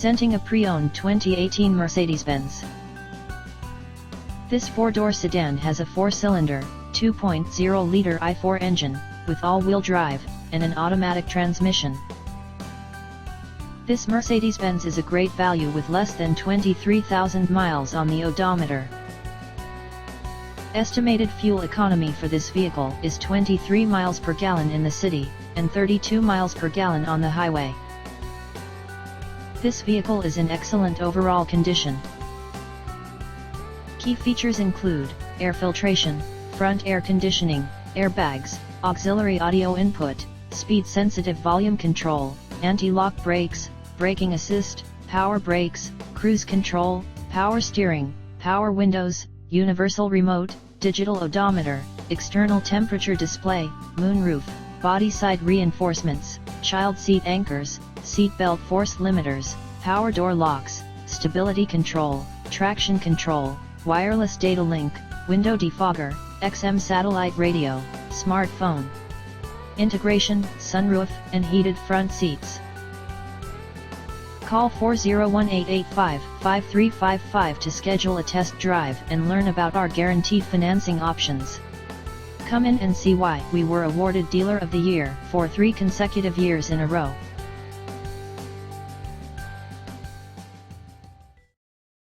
Presenting a pre-owned 2018 Mercedes-Benz. This four-door sedan has a four-cylinder, 2.0-liter i4 engine, with all-wheel drive, and an automatic transmission. This Mercedes-Benz is a great value with less than 23,000 miles on the odometer. Estimated fuel economy for this vehicle is 23 miles per gallon in the city, and 32 miles per gallon on the highway. This vehicle is in excellent overall condition. Key features include air filtration, front air conditioning, airbags, auxiliary audio input, speed-sensitive volume control, anti-lock brakes, braking assist, power brakes, cruise control, power steering, power windows, universal remote, digital odometer, external temperature display, moonroof, body side reinforcements, child seat anchors, seat belt force limiters, power door locks, stability control, traction control, wireless data link, window defogger, XM Satellite Radio, smartphone integration, sunroof, and heated front seats. Call 401-885-5355 to schedule a test drive and learn about our guaranteed financing options. Come in and see why we were awarded Dealer of the Year for 3 consecutive years in a row.